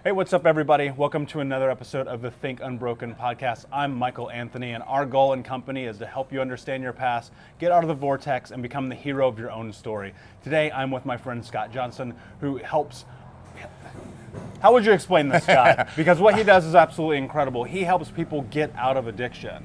Hey, what's up, everybody? Welcome to another episode of the Think Unbroken podcast. I'm Michael Anthony, and our goal and company is to help you understand your past, get out of the vortex, and become the hero of your own story. Today, I'm with my friend Scott Johnston, who helps... How would you explain this, Scott? Because what he does is absolutely incredible. He helps people get out of addiction.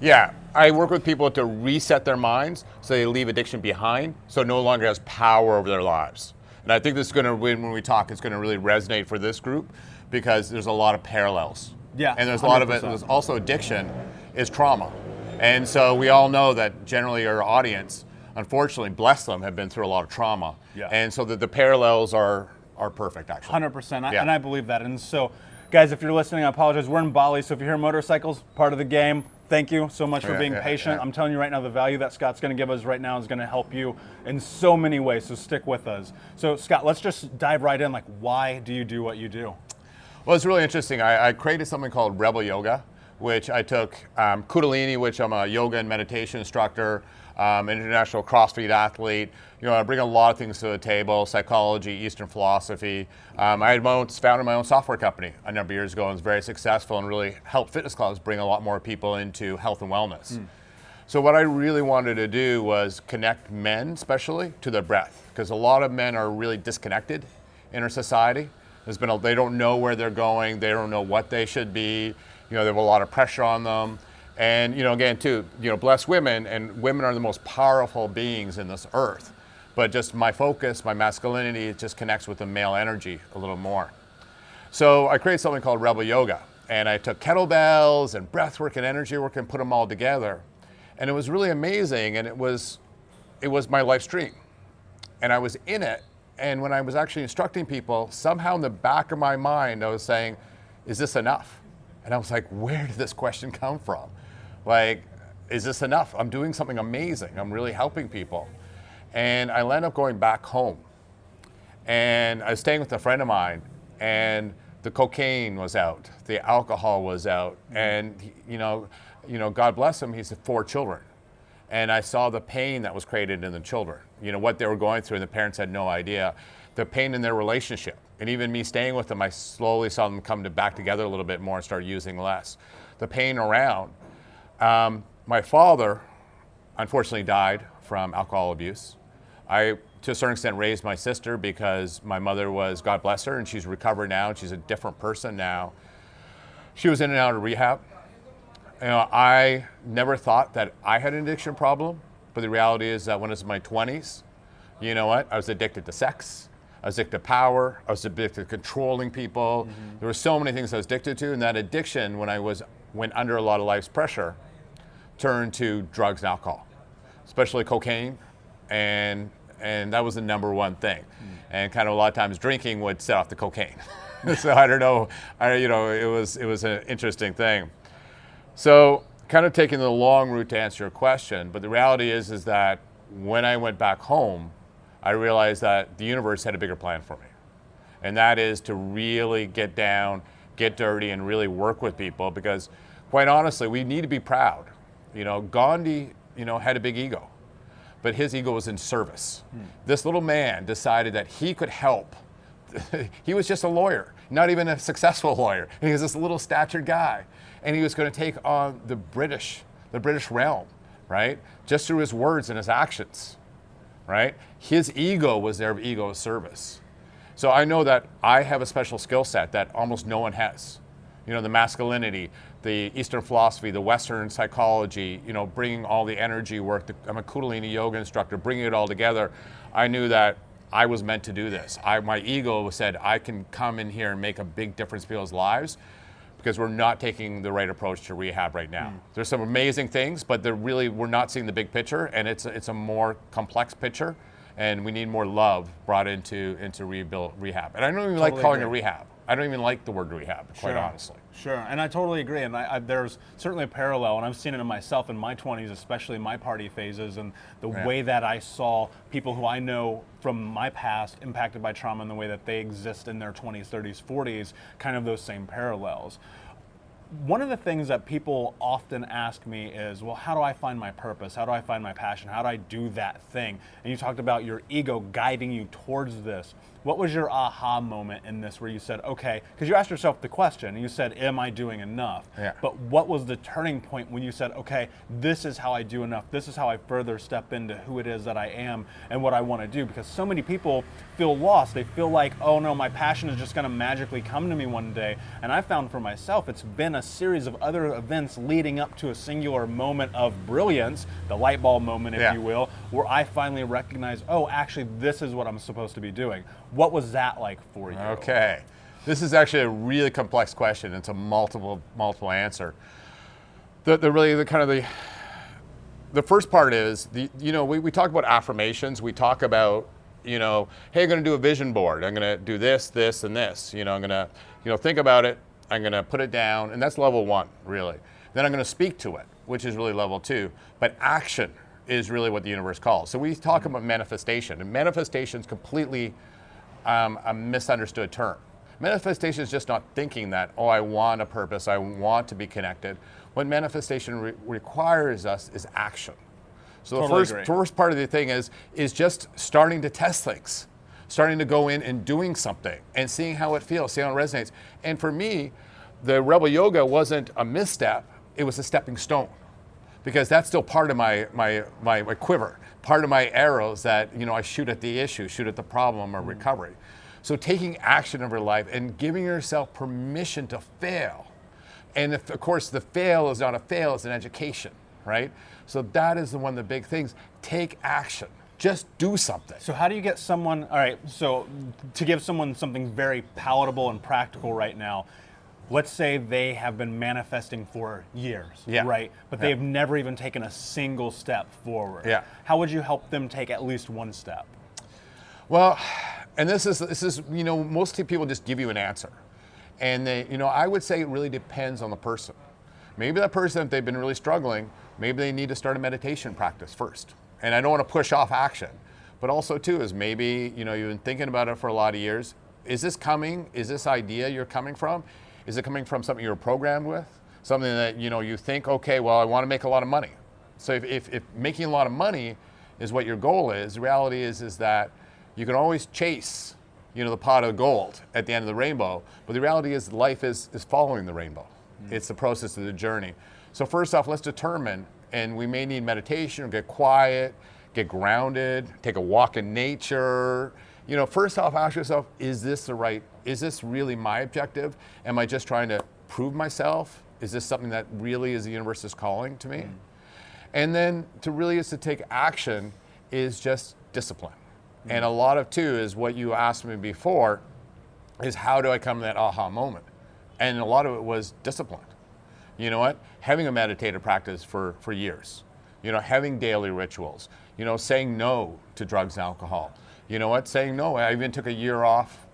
Yeah, I work with people to reset their minds so they leave addiction behind, so it no longer has power over their lives. And I think this is going to, when we talk, it's going to really resonate for this group because there's a lot of parallels. Yeah, and there's 100%. a lot of it. There's also addiction is trauma. And so we all know that generally our audience, unfortunately, bless them, have been through a lot of trauma. Yeah. And so the parallels are perfect, actually. 100%, Yeah. and I believe that. And so, guys, if you're listening, I apologize. We're in Bali, so if you hear motorcycles, part of the game. Thank you so much for being patient. I'm telling you right now, the value that Scott's going to give us right now is going to help you in so many ways, so stick with us. So, Scott, let's just dive right in. Like, why do you do what you do? Well, it's really interesting. I created something called Rebel Yoga, which I took Kundalini, which I'm a yoga and meditation instructor, international CrossFit athlete. You know, I bring a lot of things to the table: psychology, Eastern philosophy. I had founded my own software company a number of years ago and was very successful and really helped fitness clubs bring a lot more people into health and wellness. So what I really wanted to do was connect men, especially, to their breath, because a lot of men are really disconnected in our society. They don't know where they're going. They don't know what they should be. You know, they have a lot of pressure on them. And, you know, again, too, you know, bless women, and women are the most powerful beings in this earth. But just my focus, my masculinity, it just connects with the male energy a little more. So I created something called Rebel Yoga, and I took kettlebells and breathwork and energy work and put them all together. And it was really amazing, and it was my life's dream. And I was in it, and when I was actually instructing people, somehow in the back of my mind, I was saying, is this enough? And I was like, where did this question come from? Like, is this enough? I'm doing something amazing. I'm really helping people. And I ended up going back home. And I was staying with a friend of mine, and the cocaine was out, the alcohol was out, and you know, God bless him, he's 4 children. And I saw the pain that was created in the children, you know, what they were going through, and the parents had no idea. The pain in their relationship. And even me staying with them, I slowly saw them come back together a little bit more and start using less. The pain around. My father, unfortunately, died from alcohol abuse. I, to a certain extent, raised my sister because my mother was, God bless her, and she's recovered now, and she's a different person now. She was in and out of rehab. You know, I never thought that I had an addiction problem, but the reality is that when I was in my 20s, you know what? I was addicted to sex. I was addicted to power. I was addicted to controlling people. There were so many things I was addicted to, and that addiction, when I went under a lot of life's pressure, turned to drugs and alcohol, especially cocaine, and that was the number one thing. And kind of a lot of times drinking would set off the cocaine. So I don't know, it was an interesting thing. So kind of taking the long route to answer your question, but the reality is that when I went back home, I realized that the universe had a bigger plan for me. And that is to really get down, get dirty, and really work with people, because quite honestly, we need to be proud. You know, Gandhi, had a big ego, but his ego was in service. This little man decided that he could help. He was just a lawyer, not even a successful lawyer. And he was this little statured guy. And he was going to take on the British realm, right? Just through his words and his actions, right? His ego was their ego of service. So I know that I have a special skill set that almost no one has. You know, the masculinity, the Eastern philosophy, the Western psychology, you know, bringing all the energy work. I'm a Kundalini yoga instructor, bringing it all together. I knew that I was meant to do this. My ego said, I can come in here and make a big difference in people's lives, because we're not taking the right approach to rehab right now. There's some amazing things, but we're not seeing the big picture, and it's a more complex picture, and we need more love brought into rehab. And I don't even like calling it rehab. I don't even like the word rehab, quite honestly. Sure, and I totally agree, and there's certainly a parallel, and I've seen it in myself in my 20s, especially in my party phases, and the way that I saw people who I know from my past impacted by trauma and the way that they exist in their 20s, 30s, 40s, kind of those same parallels. One of the things that people often ask me is, well, how do I find my purpose? How do I find my passion? How do I do that thing? And you talked about your ego guiding you towards this. What was your aha moment in this where you said, okay, because you asked yourself the question, and you said, am I doing enough? Yeah. But what was the turning point when you said, okay, this is how I do enough, this is how I further step into who it is that I am and what I want to do? Because so many people feel lost. They feel like, oh no, my passion is just going to magically come to me one day. And I found for myself, it's been a series of other events leading up to a singular moment of brilliance, the light bulb moment, if you will, where I finally recognized, oh, actually, this is what I'm supposed to be doing. What was that like for you? Okay. This is actually a really complex question. It's a multiple answer. The first part is, we talk about affirmations. We talk about, hey, I'm going to do a vision board. I'm going to do this, this, and this. I'm going to, think about it. I'm going to put it down. And that's level 1, really. Then I'm going to speak to it, which is really level 2. But action is really what the universe calls. So we talk about manifestation. And manifestation is completely a misunderstood term. Manifestation is just not thinking that, oh, I want a purpose, I want to be connected. What manifestation requires us is action. So the first part of the thing is just starting to test things, starting to go in and doing something and seeing how it feels, seeing how it resonates. And for me, the Rebel Yoga wasn't a misstep, it was a stepping stone. Because that's still part of my quiver, part of my arrows that I shoot at the issue, shoot at the problem or recovery. So taking action over life and giving yourself permission to fail. And if, of course, the fail is not a fail, it's an education, right? So that is one of the big things. Take action. Just do something. So how do you get someone, all right, so to give someone something very palatable and practical right now, let's say they have been manifesting for years, right? But they've never even taken a single step forward. Yeah. How would you help them take at least one step? Well, and this is most people just give you an answer. And I would say it really depends on the person. Maybe that person, if they've been really struggling, maybe they need to start a meditation practice first. And I don't want to push off action. But also too is maybe, you've been thinking about it for a lot of years. Is this idea you're coming from? Is it coming from something you're programmed with? Something that, you think, okay, well, I want to make a lot of money. So if making a lot of money is what your goal is, the reality is that you can always chase, the pot of gold at the end of the rainbow. But the reality is life is following the rainbow. It's the process of the journey. So first off, let's determine, and we may need meditation or get quiet, get grounded, take a walk in nature. First off, ask yourself, is this really my objective? Am I just trying to prove myself? Is this something that really is the universe is calling to me? And then to take action is just discipline. And a lot of too is what you asked me before is how do I come to that aha moment? And a lot of it was discipline. You know what? Having a meditative practice for years, having daily rituals, saying no to drugs and alcohol. You know what? Saying no. I even took a year off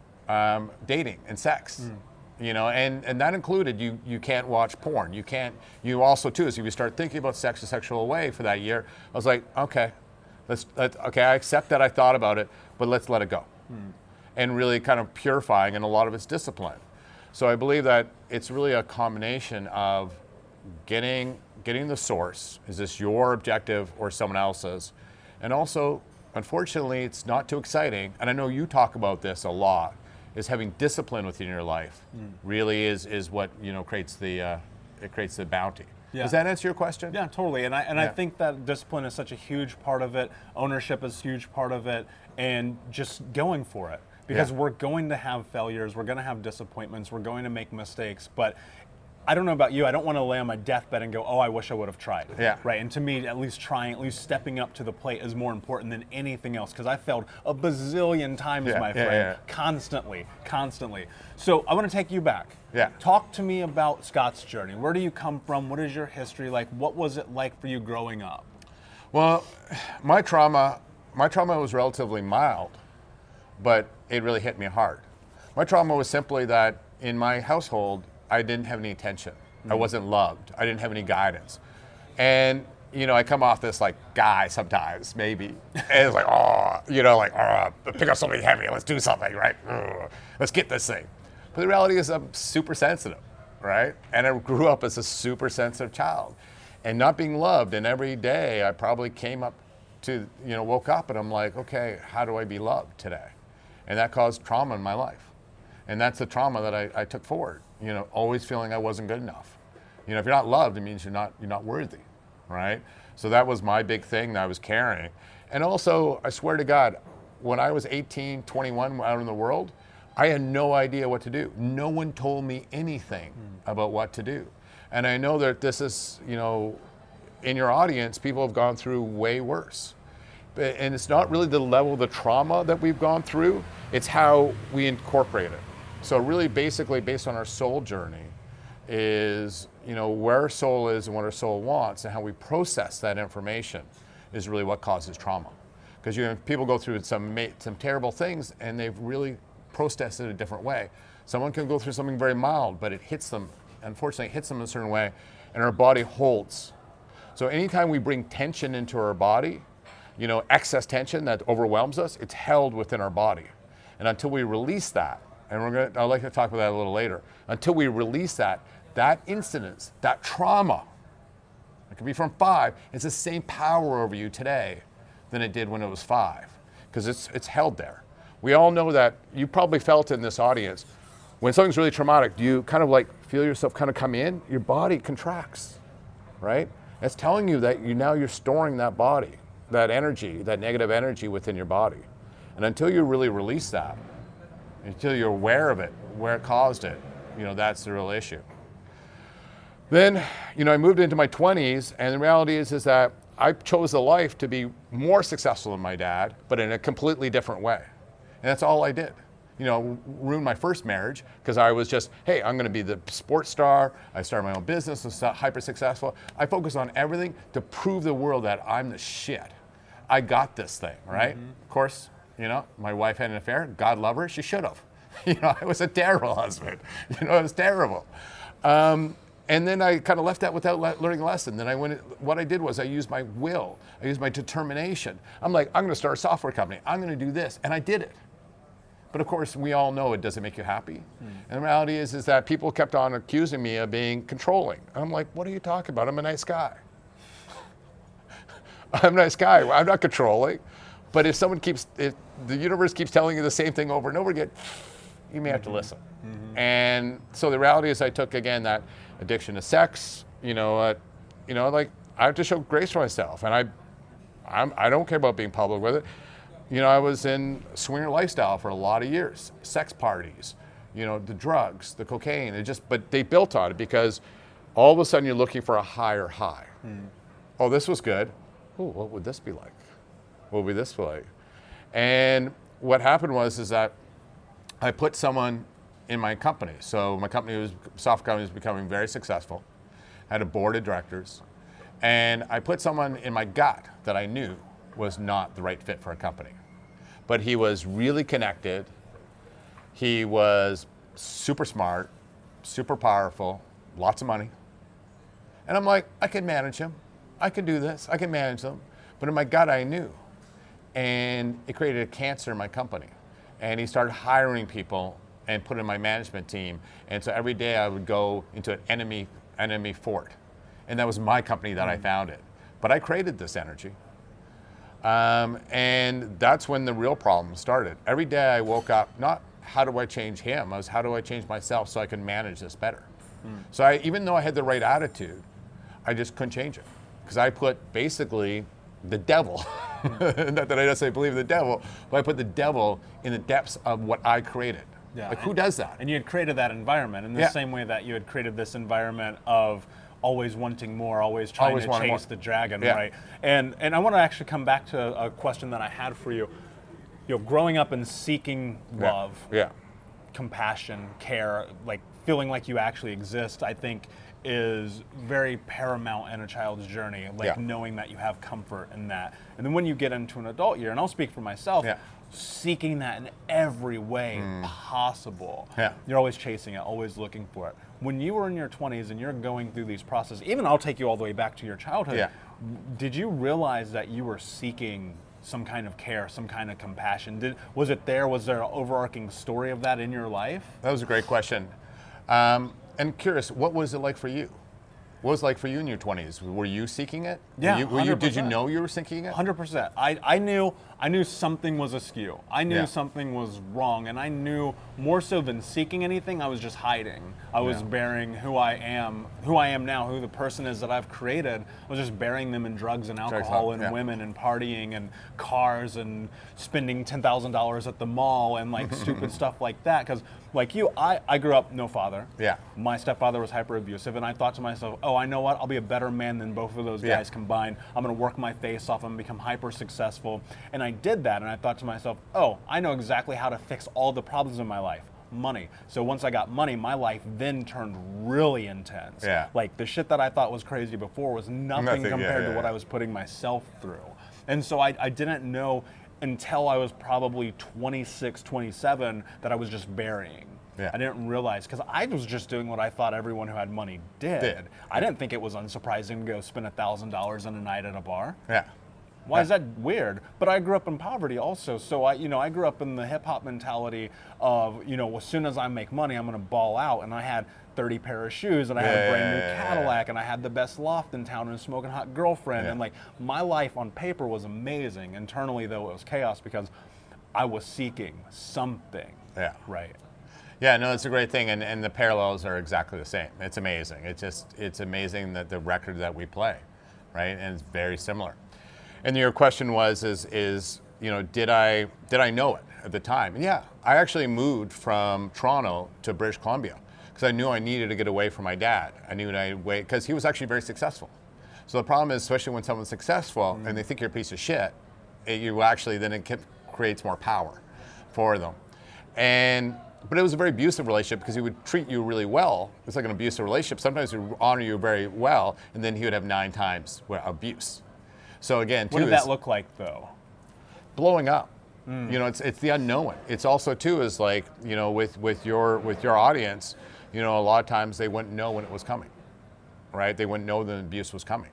dating and sex. And that included you can't watch porn. You also too, as if you start thinking about sex a sexual way for that year, I was like, okay, I accept that I thought about it, but let's let it go. And really kind of purifying, and a lot of it's discipline. So I believe that it's really a combination of getting the source. Is this your objective or someone else's? And also, unfortunately, it's not too exciting, and I know you talk about this a lot, is having discipline within your life really is what creates the bounty. Yeah. Does that answer your question? Yeah, totally. And I think that discipline is such a huge part of it. Ownership is a huge part of it, and just going for it. Because we're going to have failures, we're going to have disappointments, we're going to make mistakes, but I don't know about you, I don't want to lay on my deathbed and go, oh, I wish I would have tried. Yeah. Right. And to me, at least stepping up to the plate is more important than anything else, because I failed a bazillion times, my friend, constantly. So I want to take you back. Yeah. Talk to me about Scott's journey. Where do you come from? What is your history like? What was it like for you growing up? Well, my trauma was relatively mild, but it really hit me hard. My trauma was simply that in my household, I didn't have any attention. I wasn't loved. I didn't have any guidance. And, I come off this like guy sometimes, maybe. And it's like, pick up something heavy, let's do something, right? Let's get this thing. But the reality is I'm super sensitive, right? And I grew up as a super sensitive child. And not being loved, and every day I probably came up to, woke up and I'm like, okay, how do I be loved today? And that caused trauma in my life. And that's the trauma that I took forward, always feeling I wasn't good enough. If you're not loved, it means you're not worthy, right? So that was my big thing that I was carrying. And also, I swear to God, when I was 18, 21 out in the world, I had no idea what to do. No one told me anything about what to do. And I know that this is, in your audience, people have gone through way worse. And it's not really the level of the trauma that we've gone through, it's how we incorporate it. So really basically based on our soul journey is, where our soul is and what our soul wants and how we process that information is really what causes trauma. Because people go through some terrible things and they've really processed it a different way. Someone can go through something very mild, but it hits them, unfortunately it hits them in a certain way, and our body holds. So anytime we bring tension into our body, excess tension that overwhelms us, it's held within our body. And until we release that, and I'd like to talk about that a little later, until we release that incidence, that trauma, it could be from 5, it's the same power over you today than it did when it was 5, because it's held there. We all know that, you probably felt in this audience, when something's really traumatic, do you kind of like feel yourself kind of come in? Your body contracts, right? It's telling you that you're storing that body, that energy, that negative energy within your body. And until you really release that, until you're aware of it, where it caused it, that's the real issue. Then, I moved into my 20s, and the reality is that I chose a life to be more successful than my dad, but in a completely different way. And that's all I did. Ruined my first marriage because I was just, hey, I'm going to be the sports star. I started my own business, was hyper successful. I focused on everything to prove the world that I'm the shit. I got this thing, right? Of course, my wife had an affair. God love her. She should have. I was a terrible husband. It was terrible. And then I kind of left that without learning a lesson. Then what I did was I used my will. I used my determination. I'm like, I'm going to start a software company. I'm going to do this. And I did it. But of course, we all know it doesn't make you happy. And the reality is that people kept on accusing me of being controlling. I'm like, what are you talking about? I'm a nice guy. I'm a nice guy. I'm not controlling. But if the universe keeps telling you the same thing over and over again, you may have to listen. And so the reality is I took, again, that addiction to sex, like I have to show grace for myself. And I don't care about being public with it. I was in swinger lifestyle for a lot of years, sex parties, the drugs, the cocaine, but they built on it because all of a sudden you're looking for a higher high. Oh, this was good. Oh, what would this be like? What would this be like? And what happened is that I put someone in my company. So my software company was becoming very successful. I had a board of directors, and I put someone in my gut that I knew was not the right fit for a company. But he was really connected. He was super smart, super powerful, lots of money. And I'm like, I can manage him. I can do this. I can manage them. But in my gut, I knew. And it created a cancer in my company. And he started hiring people and put in my management team. And so every day I would go into an enemy fort. And that was my company that I founded. But I created this energy. And that's when the real problem started. Every day I woke up, not how do I change him, it was how do I change myself so I can manage this better. So even though I had the right attitude, I just couldn't change it. Because I put basically the devil, not that I necessarily believe in the devil, but I put the devil in the depths of what I created. Yeah, like who does that? And you had created that environment in the same way that you had created this environment of always wanting more, always trying to chase the dragon, right? And I want to actually come back to a question that I had for you. Growing up and seeking love, compassion, care, like feeling like you actually exist, I think is very paramount in a child's journey, like knowing that you have comfort in that. And then when you get into an adult year, and I'll speak for myself, seeking that in every way possible. You're always chasing it, always looking for it. When you were in your 20s and you're going through these processes, even I'll take you all the way back to your childhood, did you realize that you were seeking some kind of care, some kind of compassion? Was there an overarching story of that in your life? That was a great question. And curious, what was it like for you? What was it like for you in your 20s? Were you seeking it? Yeah, Did you 100%. know you were seeking it? 100%. I knew something was askew. I knew Yeah. something was wrong, and I knew more so than seeking anything, I was just hiding. I was Yeah. burying who I am now, who the person is that I've created. I was just burying them in drugs and alcohol and yeah. women and partying and cars and spending $10,000 at the mall and like stupid stuff like that. Because like you, I grew up no father. Yeah. My stepfather was hyper abusive, and I thought to myself, oh, I know what? I'll be a better man than both of those Yeah. guys combined. I'm gonna work my face off. I'm gonna become hyper successful. And I did that, and I thought to myself, oh, I know exactly how to fix all the problems in my life. Money. So once I got money, my life then turned really intense. Yeah. Like the shit that I thought was crazy before was nothing yeah, compared yeah, to what yeah. I was putting myself through. And so I didn't know until I was probably 26, 27 that I was just burying. Yeah. I didn't realize, because I was just doing what I thought everyone who had money did. I didn't think it was unsurprising to go spend $1,000 on a night at a bar. Yeah. Why is that weird? But I grew up in poverty also, so I grew up in the hip hop mentality of, as soon as I make money, I'm gonna ball out, and I had 30 pair of shoes, and I had a brand new Cadillac, and I had the best loft in town, and a smoking hot girlfriend, and like my life on paper was amazing. Internally, though, it was chaos because I was seeking something. Yeah. Right. Yeah, no, it's a great thing, and the parallels are exactly the same. It's amazing. It's amazing that the record that we play, right? And it's very similar. And your question was, did I know it at the time? And yeah, I actually moved from Toronto to British Columbia because I knew I needed to get away from my dad. I knew because he was actually very successful. So the problem is, especially when someone's successful and they think you're a piece of shit, it creates more power for them. But it was a very abusive relationship because he would treat you really well. It's like an abusive relationship. Sometimes he would honor you very well, and then he would have 9 times abuse. So again, What did that look like, though? blowing up. It's the unknown. It's also too is like with your audience, a lot of times they wouldn't know when it was coming, right? They wouldn't know the abuse was coming.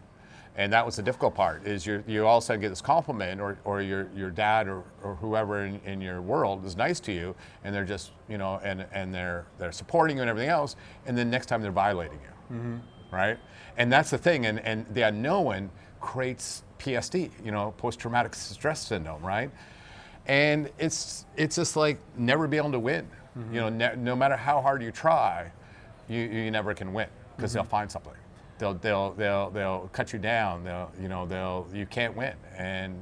And that was the difficult part, is you all of a sudden get this compliment, or your dad or whoever in your world is nice to you, and they're just, and they're supporting you and everything else, and then next time they're violating you, right? And that's the thing, and the unknown creates PSD, post-traumatic stress syndrome, right? And it's just like never be able to win. No matter how hard you try, you never can win, because they'll find something. They'll cut you down. You can't win, and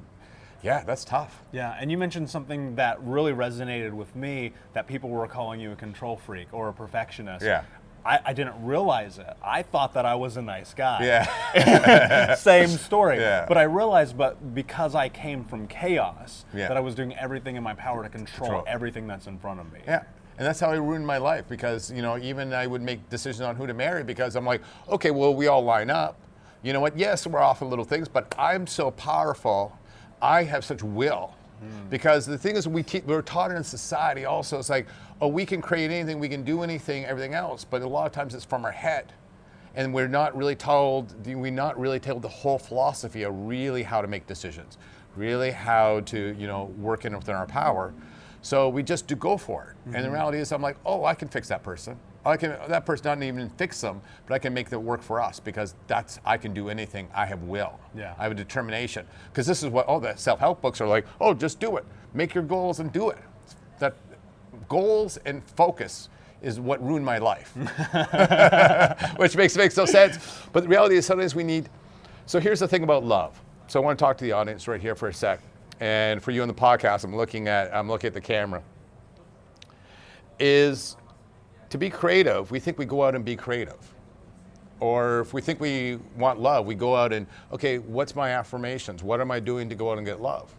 yeah, that's tough. Yeah, and you mentioned something that really resonated with me, that people were calling you a control freak or a perfectionist. Yeah. I didn't realize it. I thought that I was a nice guy. Yeah. Same story. Yeah. But I realized, because I came from chaos, Yeah. that I was doing everything in my power to control everything that's in front of me. Yeah. And that's how I ruined my life, because, even I would make decisions on who to marry because I'm like, okay, well, we all line up. You know what? Yes, we're off on little things, but I'm so powerful. I have such will. Because the thing is, we're taught in society also, it's like, oh, we can create anything, we can do anything, everything else, but a lot of times it's from our head. And we're not really told the whole philosophy of really how to make decisions, really how to, work within our power. So we just do go for it. And the reality is, I'm like, oh, I can fix that person. That person doesn't even fix them, but I can make that work for us, because I can do anything. I have will. Yeah. I have a determination. Because this is what all the self-help books are like. Oh, just do it. Make your goals and do it. That goals and focus is what ruined my life. Which makes no sense. But the reality is, sometimes we need. So here's the thing about love. So I want to talk to the audience right here for a sec. And for you on the podcast, I'm looking at the camera. Is to be creative, we think we go out and be creative. Or if we think we want love, we go out and, okay, what's my affirmations? What am I doing to go out and get love?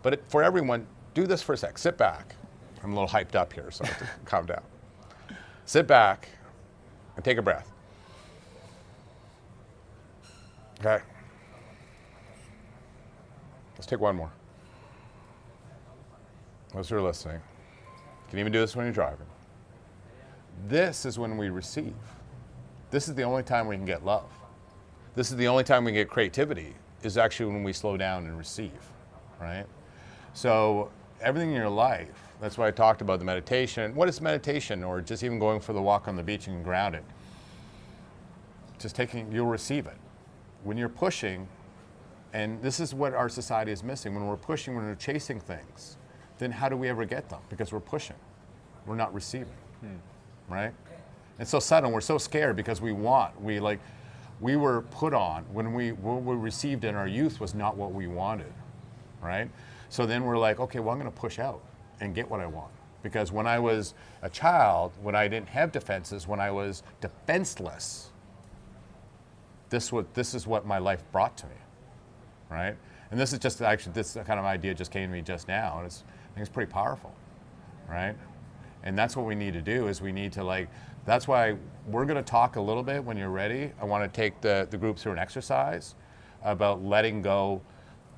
But for everyone, do this for a sec. Sit back. I'm a little hyped up here, so I have to calm down. Sit back and take a breath. Okay. Let's take one more. Those who are listening, you can even do this when you're driving. This is when we receive. This is the only time we can get love. This is the only time we get creativity, is actually when we slow down and receive, right? So everything in your life, that's why I talked about the meditation. What is meditation? Or just even going for the walk on the beach and grounding. just taking, you'll receive it. When you're pushing, and this is what our society is missing, when we're pushing, when we're chasing things, then how do we ever get them? Because we're pushing, we're not receiving, right? It's so sudden, we're so scared because we were put on, what we received in our youth was not what we wanted, right? So then we're like, okay, well, I'm gonna push out and get what I want. Because when I was a child, when I didn't have defenses, when I was defenseless, this is what my life brought to me, right? And this is just actually, this kind of idea just came to me just now, and I think it's pretty powerful, right? And that's what we need to do, is we need to that's why we're gonna talk a little bit when you're ready. I wanna take the group through an exercise about letting go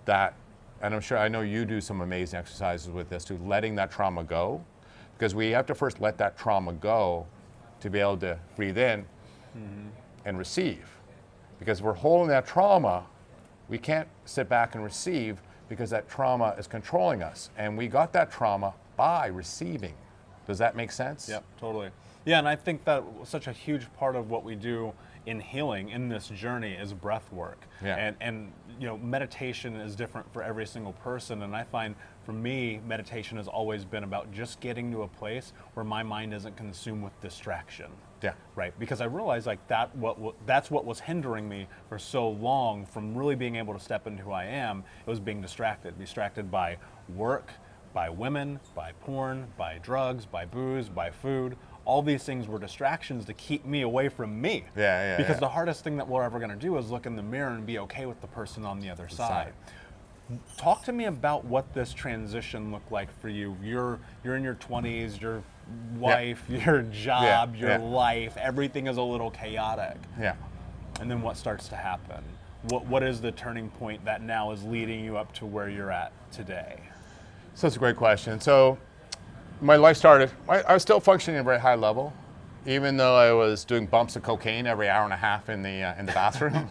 that, and I know you do some amazing exercises with this too, letting that trauma go, because we have to first let that trauma go to be able to breathe in and receive. Because we're holding that trauma, we can't sit back and receive because that trauma is controlling us. And we got that trauma by receiving. Does that make sense? Yep, totally. Yeah, and I think that such a huge part of what we do in healing, in this journey, is breath work. Yeah. And meditation is different for every single person, and I find for me, meditation has always been about just getting to a place where my mind isn't consumed with distraction. Yeah. Right, because I realized that's what was hindering me for so long from really being able to step into who I am. It was being distracted by work, by women, by porn, by drugs, by booze, by food. All these things were distractions to keep me away from me. Because the hardest thing that we're ever going to do is look in the mirror and be okay with the person on the other side. Talk to me about what this transition looked like for you. You're in your 20s, your wife, your job, your life, everything is a little chaotic. Yeah. And then what starts to happen? What is the turning point that now is leading you up to where you're at today? So it's a great question. So my life started, I was still functioning at a very high level, even though I was doing bumps of cocaine every hour and a half in the bathroom.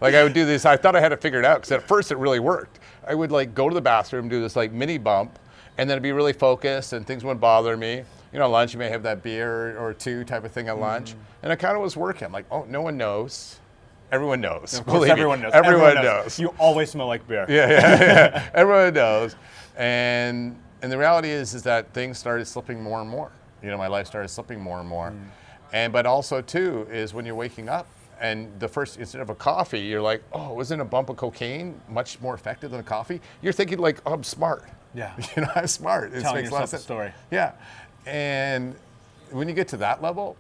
I would do this, I thought I had it figured out, because at first it really worked. I would go to the bathroom, do this mini bump, and then it'd be really focused and things wouldn't bother me. Lunch, you may have that beer or two type of thing at lunch. And it kind of was working. I'm like, oh, no one knows. Everyone knows. Of course, everyone knows. Everyone knows. You always smell like beer. Yeah. Everyone knows. And the reality is that things started slipping more and more. My life started slipping more and more. But also too is when you're waking up, and the first, instead of a coffee, you're like, oh, isn't a bump of cocaine much more effective than a coffee? You're thinking oh, I'm smart. Yeah. I'm smart. It Telling makes a lot of yourself a sense. story. Yeah. And when you get to that level,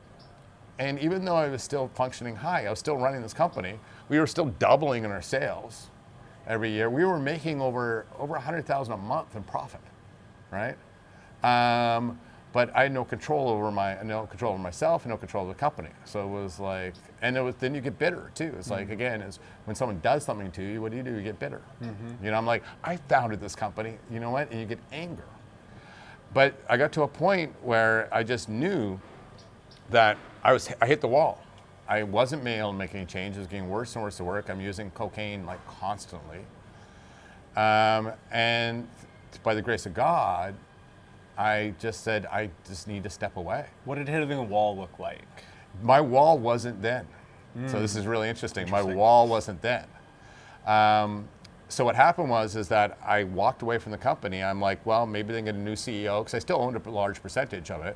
and even though I was still functioning high, I was still running this company, we were still doubling in our sales every year. We were making over $100,000 a month in profit, right? But I had no control over myself, and no control over the company. So it was then you get bitter too. It's again, is when someone does something to you, what do? You get bitter. I'm like, I founded this company, you know what? And you get anger. But I got to a point where I just knew that I hit the wall. I wasn't able to make any changes. It was getting worse and worse at work. I'm using cocaine constantly. And by the grace of God, I just said, I just need to step away. What did hitting the wall look like? My wall wasn't then. So this is really interesting. My wall wasn't then. So what happened is that I walked away from the company. I'm like, well, maybe they can get a new CEO, because I still owned a large percentage of it.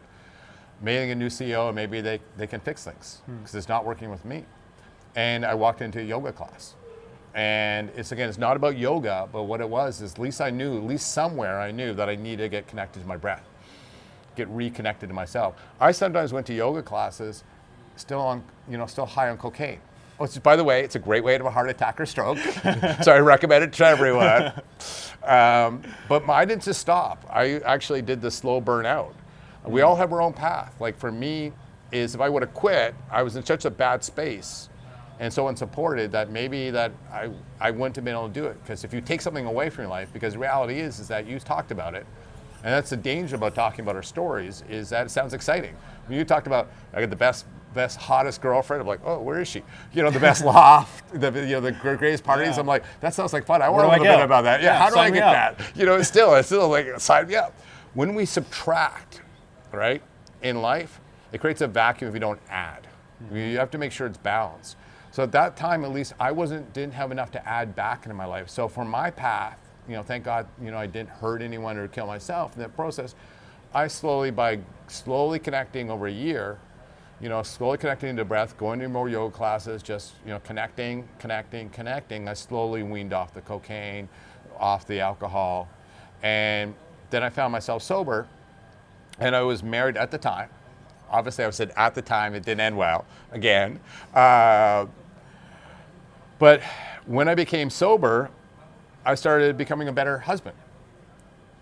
Maybe they get a new CEO, and maybe they can fix things, because it's not working with me. And I walked into a yoga class. And it's not about yoga, but what it was is at least somewhere I knew that I needed to get connected to my breath, get reconnected to myself. I sometimes went to yoga classes still high on cocaine. Which, by the way, it's a great way to have a heart attack or stroke. So I recommend it to everyone. But I didn't just stop. I actually did the slow burnout. We all have our own path. For me, is if I would have quit, I was in such a bad space and so unsupported that maybe that I wouldn't have been able to do it. Because if you take something away from your life, because the reality is that you talked about it, and that's the danger about talking about our stories, is that it sounds exciting. When you talked about, I got the best, hottest girlfriend, I'm like, oh, where is she? The best loft, the greatest parties. Yeah. I'm like, that sounds like fun. I want a little bit about that. Yeah, how do I get that? It's still sign me up. When we subtract, right, in life, it creates a vacuum if you don't add. You have to make sure it's balanced. So at that time, at least, I didn't have enough to add back into my life. So for my path, thank God, I didn't hurt anyone or kill myself in that process. I by slowly connecting over a year, slowly connecting to breath, going to more yoga classes, just, connecting, I slowly weaned off the cocaine, off the alcohol. And then I found myself sober, and I was married at the time. Obviously, I said at the time, it didn't end well, again. But when I became sober, I started becoming a better husband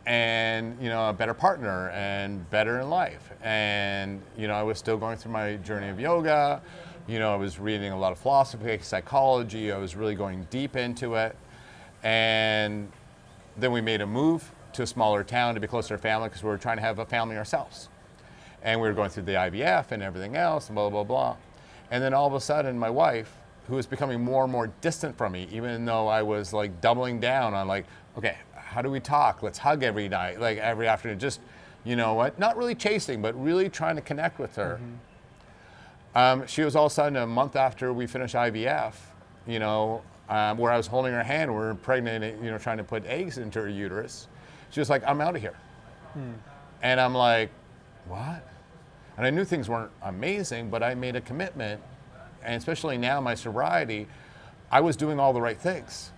and, a better partner and better in life. And, I was still going through my journey of yoga. I was reading a lot of philosophy, psychology. I was really going deep into it. And then we made a move to a smaller town to be closer to family because we were trying to have a family ourselves. And we were going through the IVF and everything else and blah, blah, blah. And then all of a sudden, my wife, who was becoming more and more distant from me, even though I was like doubling down on like, okay, how do we talk? Let's hug every night, like every afternoon. Just, not really chasing, but really trying to connect with her. She was all of a sudden, a month after we finished IVF, where I was holding her hand, we were pregnant, trying to put eggs into her uterus. She was like, I'm out of here. And I'm like, what? And I knew things weren't amazing, but I made a commitment. And especially now, my sobriety, I was doing all the right things.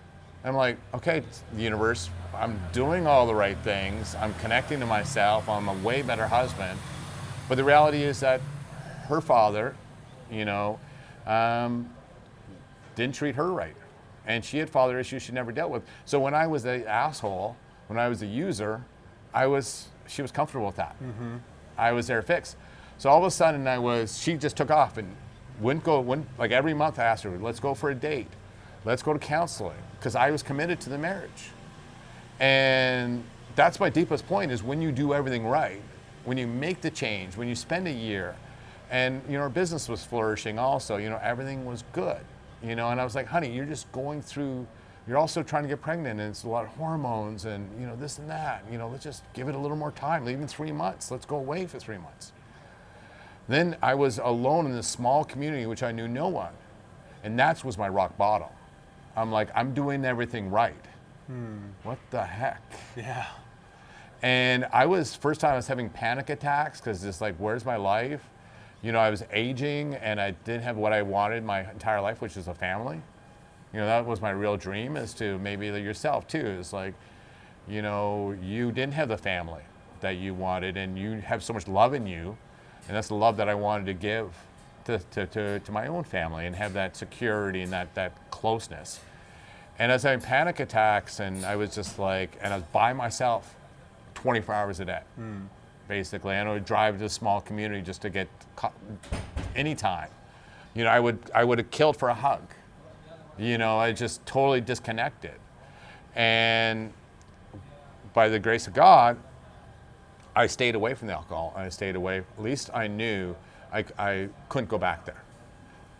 I'm like, okay, universe, I'm doing all the right things. I'm connecting to myself. I'm a way better husband. But the reality is that her father, didn't treat her right. And she had father issues she never dealt with. So when I was the asshole, when I was a user, she was comfortable with that. I was there to fix. So all of a sudden she just took off and like every month I asked her, let's go for a date. Let's go to counseling. Because I was committed to the marriage. And that's my deepest point is when you do everything right, when you make the change, when you spend a year, and our business was flourishing also, everything was good. And I was like, honey, you're just going through, you're also trying to get pregnant and it's a lot of hormones and this and that. Let's just give it a little more time, even 3 months. Let's go away for 3 months. Then I was alone in this small community, which I knew no one. And that was my rock bottom. I'm like, I'm doing everything right. What the heck? Yeah. And first time I was having panic attacks because it's like, where's my life? I was aging and I didn't have what I wanted my entire life, which is a family. That was my real dream, is to maybe yourself too. It's like, you didn't have the family that you wanted and you have so much love in you. And that's the love that I wanted to give to my own family and have that security and that closeness. And I was having panic attacks and I was just like, and I was by myself 24 hours a day, basically. And I would drive to a small community just to get anytime. I would have killed for a hug. I just totally disconnected. And by the grace of God, I stayed away from the alcohol. I stayed away, at least I knew I couldn't go back there.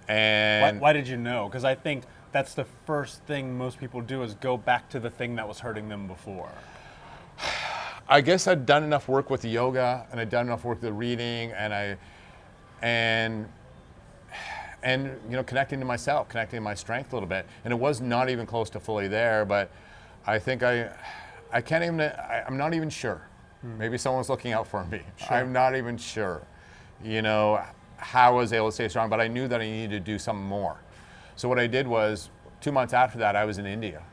And why did you know? Because I think that's the first thing most people do is go back to the thing that was hurting them before. I guess I'd done enough work with the yoga and I'd done enough work with the reading and connecting to myself, connecting to my strength a little bit. And it was not even close to fully there, but I think I'm not even sure. Maybe someone's looking out for me. Sure. I'm not even sure, how I was able to stay strong, but I knew that I needed to do something more. So what I did was, 2 months after that, I was in India.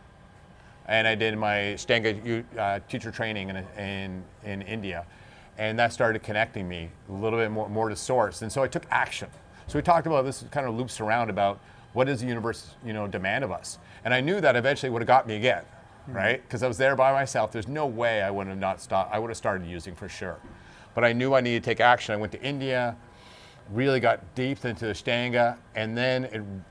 And I did my Ashtanga teacher training in India. And that started connecting me a little bit more to source. And so I took action. So we talked about this, kind of loops around about what does the universe, demand of us. And I knew that eventually would have got me again, right? Because I was there by myself. There's no way I would have not stopped. I would have started using for sure. But I knew I needed to take action. I went to India, really got deep into the Ashtanga. And then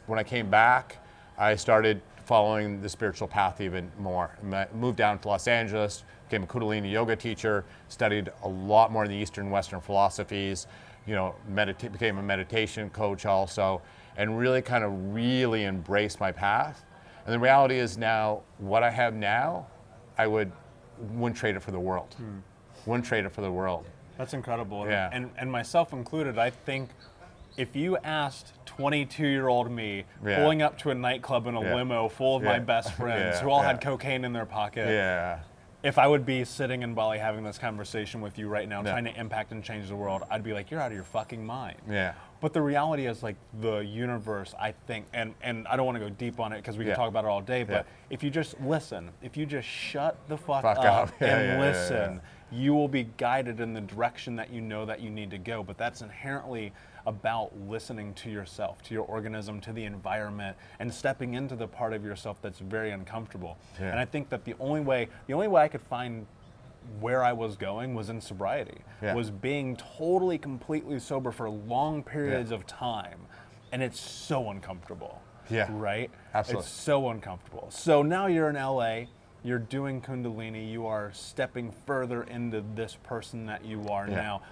when I came back, I started following the spiritual path even more. Moved down to Los Angeles, became a Kundalini yoga teacher, studied a lot more in the Eastern Western philosophies, became a meditation coach also, and really embraced my path. And the reality is now, what I have now, I wouldn't trade it for the world. Wouldn't trade it for the world. That's incredible. Yeah. And myself included, I think if you asked 22-year-old me Yeah. pulling up to a nightclub in a Yeah. limo full of my Yeah. best friends Yeah. who all Yeah. had cocaine in their pocket, Yeah. if I would be sitting in Bali having this conversation with you right now, Yeah. trying to impact and change the world, I'd be like, you're out of your fucking mind. Yeah. But the reality is, like, the universe, I think, and I don't want to go deep on it because we Yeah. can talk about it all day, but Yeah. if you just listen, if you just shut the fuck Fuck up up. Yeah, and yeah, yeah, listen, you will be guided in the direction that you know that you need to go. But that's inherently about listening to yourself, to your organism, to the environment, and stepping into the part of yourself that's very uncomfortable. Yeah. And I think that the only way I could find where I was going was in sobriety, Yeah. was being totally, completely sober for long periods of time. And it's so uncomfortable, Yeah. right? Absolutely. It's so uncomfortable. So now you're in LA, you're doing Kundalini, you are stepping further into this person that you are Yeah. now.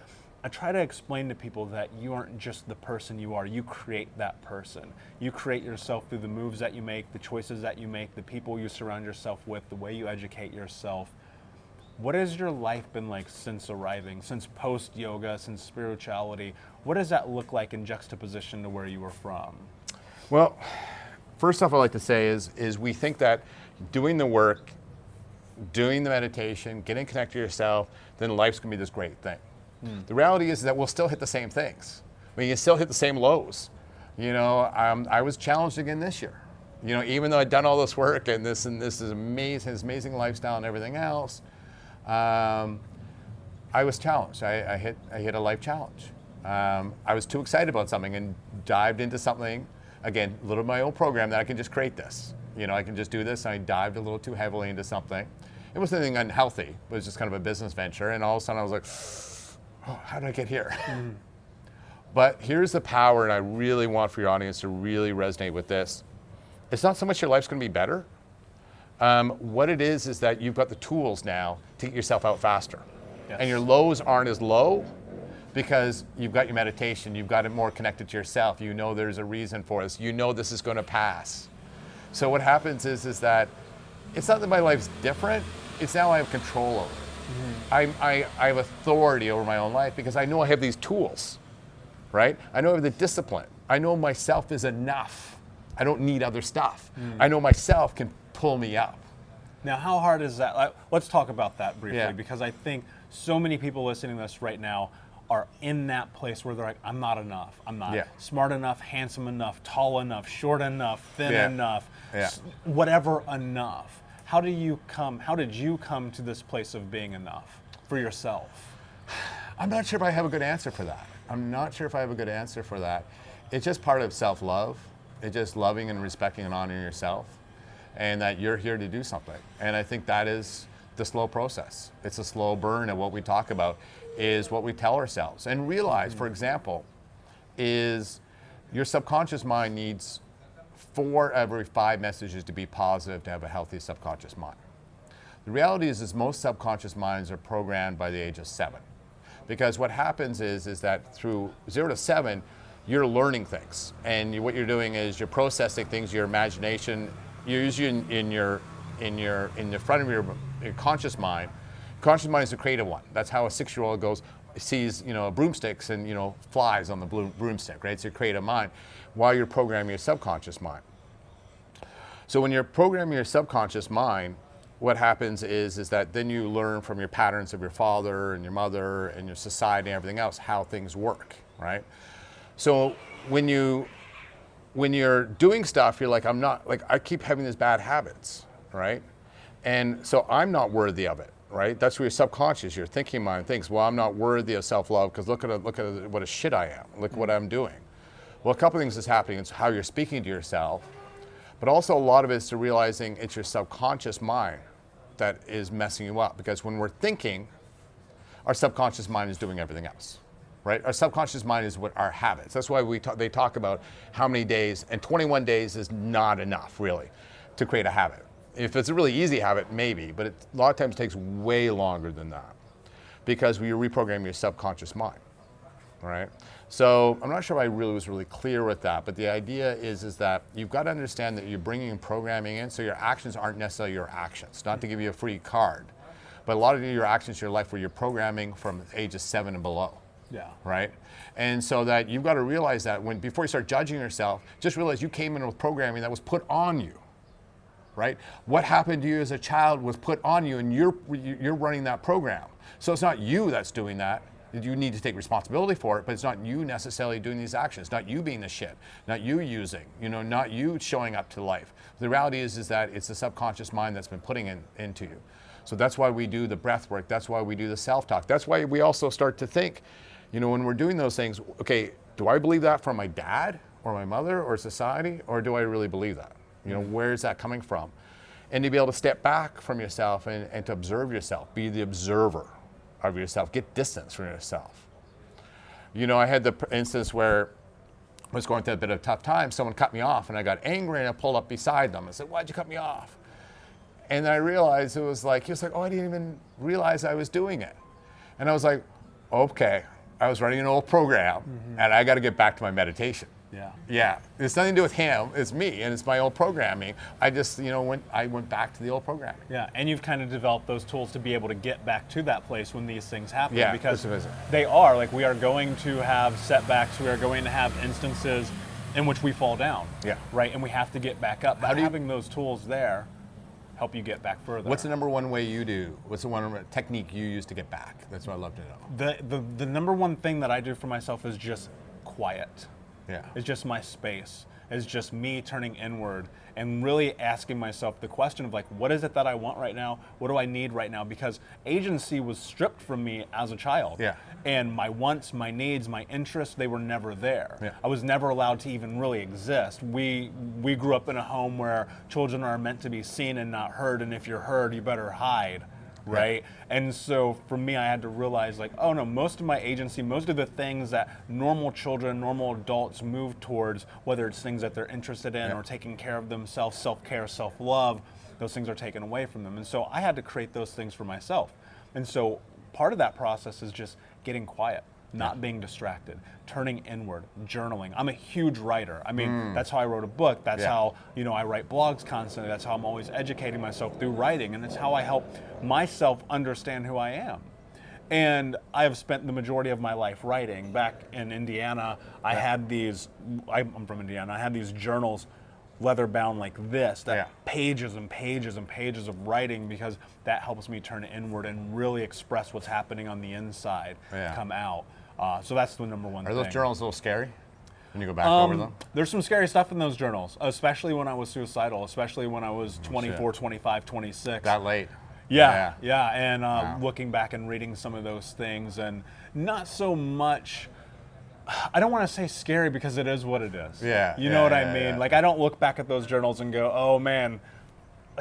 I try to explain to people that you aren't just the person you are, you create that person. You create yourself through the moves that you make, the choices that you make, the people you surround yourself with, the way you educate yourself. What has your life been like since arriving, since post-yoga, since spirituality? What does that look like in juxtaposition to where you were from? Well, first off, I'd like to say is we think that doing the work, doing the meditation, getting connected to yourself, then life's gonna be this great thing. The reality is that we'll still hit the same things. I mean, you still hit the same lows. You know, I was challenged again this year. You know, even though I'd done all this work and this is amazing, his amazing lifestyle and everything else, I was challenged. I hit a life challenge. I was too excited about something and dived into something, again, a little of my old program that I can just create this. You know, I can just do this. And I dived a little too heavily into something. It wasn't anything unhealthy. It was just kind of a business venture. And all of a sudden I was like, oh, how did I get here? But here's the power, and I really want for your audience to really resonate with this. It's not so much your life's gonna be better. What it is that you've got the tools now to get yourself out faster. Yes. And your lows aren't as low because you've got your meditation, you've got it more connected to yourself. You know there's a reason for this. You know this is gonna pass. So what happens is that it's not that my life's different, it's now I have control over it. I have authority over my own life because I know I have these tools, right? I know I have the discipline. I know myself is enough. I don't need other stuff. I know myself can pull me up. Now, how hard is that? Let's talk about that briefly, Yeah. because I think so many people listening to this right now are in that place where they're like, I'm not enough. I'm not Yeah. smart enough, handsome enough, tall enough, short enough, thin Yeah. enough, Yeah. whatever enough. How did you come to this place of being enough for yourself? I'm not sure if I have a good answer for that. It's just part of self-love. It's just loving and respecting and honoring yourself, and that you're here to do something. And I think that is the slow process. It's a slow burn, and what we talk about is what we tell ourselves. And realize, for example, is your subconscious mind needs 4 every 5 messages to be positive to have a healthy subconscious mind. The reality is most subconscious minds are programmed by the age of 7. Because what happens is that through 0 to 7, you're learning things. And what you're doing is you're processing things, your imagination, you're usually in the front of your conscious mind. Conscious mind is the creative one. That's how a 6-year-old sees, broomsticks and, flies on the broomstick, right? It's your creative mind while you're programming your subconscious mind. So when you're programming your subconscious mind, what happens is that then you learn from your patterns of your father and your mother and your society and everything else how things work, right? So when you're doing stuff, you're like, I keep having these bad habits, right? And so I'm not worthy of it, right? That's where your subconscious, your thinking mind thinks, well, I'm not worthy of self-love because look at what a shit I am. Look what I'm doing. Well, a couple of things is happening. It's how you're speaking to yourself, but also a lot of it is to realizing it's your subconscious mind that is messing you up, because when we're thinking, our subconscious mind is doing everything else, right? Our subconscious mind is what our habits. That's why they talk about how many days, and 21 days is not enough really to create a habit. If it's a really easy habit, maybe, but a lot of times it takes way longer than that because you reprogram your subconscious mind, right? So I'm not sure if I was really clear with that, but the idea is that you've got to understand that you're bringing programming in, so your actions aren't necessarily your actions. Not to give you a free card, but a lot of your actions in your life where you're programming from ages 7 and below. Yeah. Right? And so that you've got to realize that before you start judging yourself, just realize you came in with programming that was put on you. Right? What happened to you as a child was put on you, and you're running that program. So it's not you that's doing that. You need to take responsibility for it, but it's not you necessarily doing these actions, not you being the shit, not you using, not you showing up to life. The reality is that it's the subconscious mind that's been putting into you. So that's why we do the breath work. That's why we do the self-talk. That's why we also start to think, when we're doing those things, okay, do I believe that from my dad or my mother or society, or do I really believe that? Where is that coming from? And to be able to step back from yourself and to observe yourself, be the observer of yourself, get distance from yourself. I had the instance where I was going through a bit of a tough time. Someone cut me off and I got angry and I pulled up beside them. I said, "Why'd you cut me off?" And then I realized he was like, "Oh, I didn't even realize I was doing it." And I was like, okay, I was running an old program and I got to get back to my meditation. Yeah. It's nothing to do with him. It's me, and it's my old programming. I just, I went back to the old programming. Yeah, and you've kind of developed those tools to be able to get back to that place when these things happen. Yeah, because they are, we are going to have setbacks. We are going to have instances in which we fall down. Yeah. Right, and we have to get back up. But having those tools there help you get back further. What's the number one way you do? What's the one technique you use to get back? That's what I'd love to know. The number one thing that I do for myself is just quiet. Yeah. It's just my space. It's just me turning inward and really asking myself the question of what is it that I want right now? What do I need right now? Because agency was stripped from me as a child. Yeah. And my wants, my needs, my interests, they were never there. Yeah. I was never allowed to even really exist. We grew up in a home where children are meant to be seen and not heard, and if you're heard, you better hide. Right? And so for me, I had to realize oh no, most of my agency, most of the things that normal children, normal adults move towards, whether it's things that they're interested in or taking care of themselves, self-care, self-love, those things are taken away from them. And so I had to create those things for myself. And so part of that process is just getting quiet, not being distracted, turning inward, journaling. I'm a huge writer. I mean, that's how I wrote a book. That's how, I write blogs constantly. That's how I'm always educating myself through writing. And it's how I help myself understand who I am. And I have spent the majority of my life writing. Back in Indiana, I had these, I'm from Indiana, I had these journals leather bound like this, pages and pages and pages of writing, because that helps me turn inward and really express what's happening on the inside, come out. So that's the number one thing. Are those journals a little scary when you go back over them? There's some scary stuff in those journals, especially when I was suicidal, especially when I was 24, 25, 26. That late? Yeah. And looking back and reading some of those things, and not so much, I don't want to say scary because it is what it is. You know what I mean? I don't look back at those journals and go, oh man,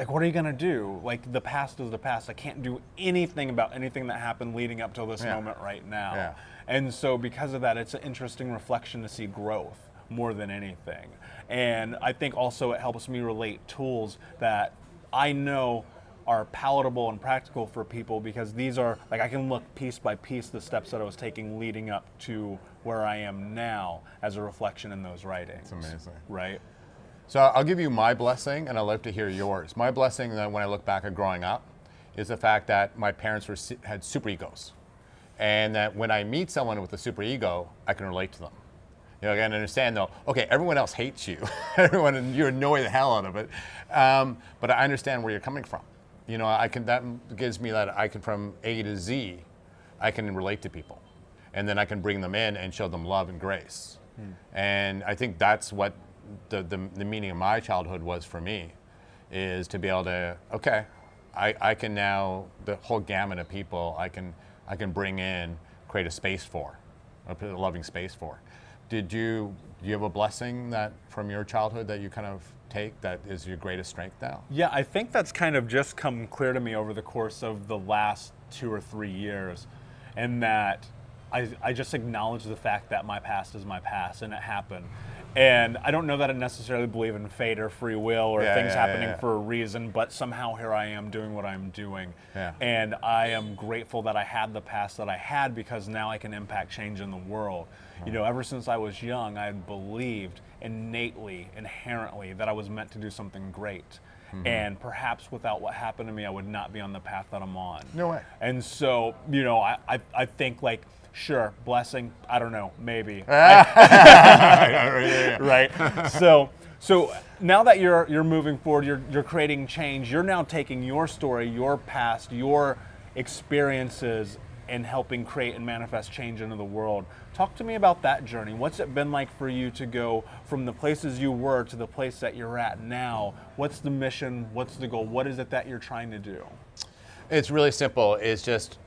what are you going to do? The past is the past. I can't do anything about anything that happened leading up till this moment right now. And so because of that, it's an interesting reflection to see growth more than anything. And I think also it helps me relate tools that I know are palatable and practical for people, because these are, I can look piece by piece the steps that I was taking leading up to where I am now as a reflection in those writings. It's amazing. Right? So I'll give you my blessing, and I'd love to hear yours. My blessing, when I look back at growing up, is the fact that my parents had super egos. And that when I meet someone with a super ego, I can relate to them. I can understand though, okay, everyone else hates you. You annoy the hell out of it. But I understand where you're coming from. That gives me that I can, from A to Z, I can relate to people. And then I can bring them in and show them love and grace. And I think that's what the meaning of my childhood was for me, is to be able to, okay, I can now, the whole gamut of people, I can bring in, create a space for, a loving space for. Do you have a blessing that from your childhood that you kind of take that is your greatest strength now? Yeah, I think that's kind of just come clear to me over the course of the last 2 or 3 years, and that I just acknowledge the fact that my past is my past and it happened. And I don't know that I necessarily believe in fate or free will or things happening for a reason, but somehow here I am doing what I'm doing. And I am grateful that I had the past that I had, because now I can impact change in the world. Ever since I was young, I had believed innately, inherently, that I was meant to do something great. And perhaps without what happened to me, I would not be on the path that I'm on. No way. And so, I think Sure, blessing, I don't know, maybe. Yeah. Right? So now that you're moving forward, you're creating change, you're now taking your story, your past, your experiences, and helping create and manifest change into the world. Talk to me about that journey. What's it been like for you to go from the places you were to the place that you're at now? What's the mission? What's the goal? What is it that you're trying to do? It's really simple. It's just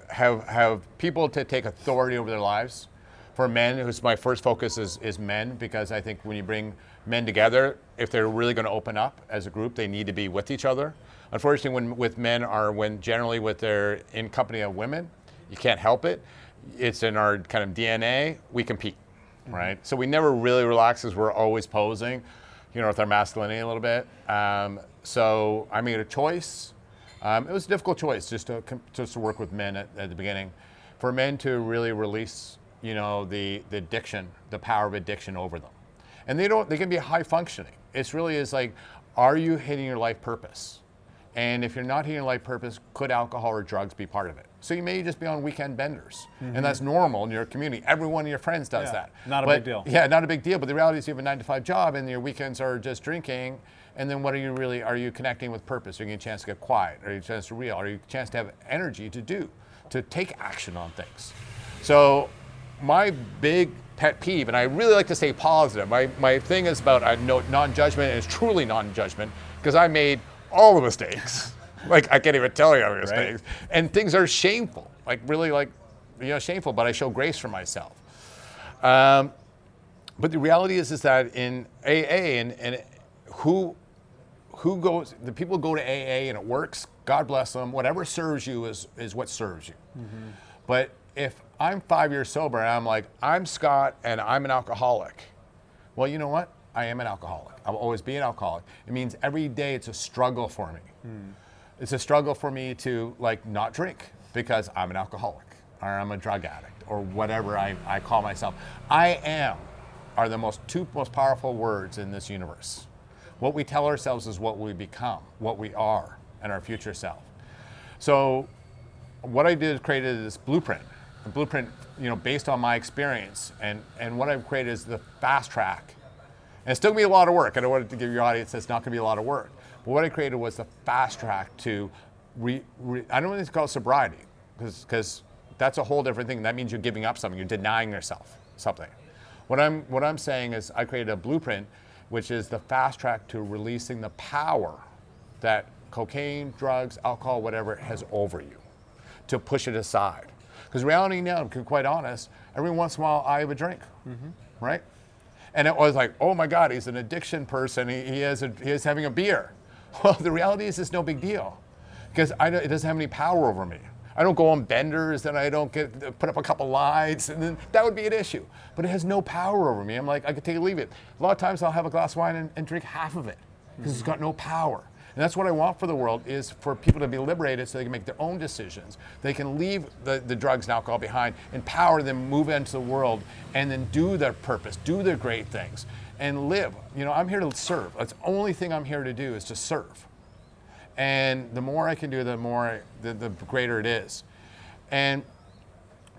have people to take authority over their lives. For men, who's my first focus is men, because I think when you bring men together, if they're really going to open up as a group, they need to be with each other. Unfortunately, when generally with their in company of women, you can't help it. It's in our kind of DNA. We compete, right? So we never really relax because we're always posing, with our masculinity a little bit. So I made a choice. It was a difficult choice just to work with men at the beginning, for men to really release, the addiction, the power of addiction over them. And they can be high functioning. It's really is like, are you hitting your life purpose? And if you're not hitting your life purpose, could alcohol or drugs be part of it? So you may just be on weekend benders, and that's normal in your community. Every one of your friends does that. Not a big deal. Yeah, not a big deal. But the reality is you have a 9-to-5 job, and your weekends are just drinking. And then what are you connecting with purpose? Are you getting a chance to get quiet? Are you a chance to real? Are you a chance to have energy to take action on things? So my big pet peeve, and I really like to stay positive. My thing is about non-judgment, and it's truly non-judgment, because I made all the mistakes. Like, I can't even tell you how many mistakes. Right. And things are shameful, shameful, but I show grace for myself. But the reality is that in AA, and who goes, the people go to AA and it works, God bless them. Whatever serves you is what serves you. Mm-hmm. But if I'm 5 years sober and I'm like, I'm Scott and I'm an alcoholic, well, you know what? I am an alcoholic. I'll always be an alcoholic. It means every day it's a struggle for me. It's a struggle for me to not drink because I'm an alcoholic or I'm a drug addict or whatever I call myself. I am are the two most powerful words in this universe. What we tell ourselves is what we become, what we are, and our future self. So what I did is created this blueprint. A blueprint, based on my experience. And what I've created is the fast track. And it's still gonna be a lot of work. I don't want to give your audience it's not gonna be a lot of work. But what I created was the fast track to, I don't want to call it sobriety, because that's a whole different thing. That means you're giving up something, you're denying yourself something. What I'm saying is I created a blueprint, which is the fast track to releasing the power that cocaine, drugs, alcohol, whatever has over you, to push it aside. Because reality now, to be quite honest, every once in a while I have a drink, right? And it was like, oh my God, he's an addiction person. He is having a beer. Well, the reality is it's no big deal, because it doesn't have any power over me. I don't go on benders, and I don't put up a couple lights, and then that would be an issue. But it has no power over me. I'm like, I could take it or leave it. A lot of times I'll have a glass of wine and drink half of it, because it's got no power. And that's what I want for the world, is for people to be liberated so they can make their own decisions. They can leave the drugs and alcohol behind, empower them, move into the world, and then do their purpose, do their great things, and live. I'm here to serve. That's the only thing I'm here to do, is to serve. And the more I can do, the greater it is. And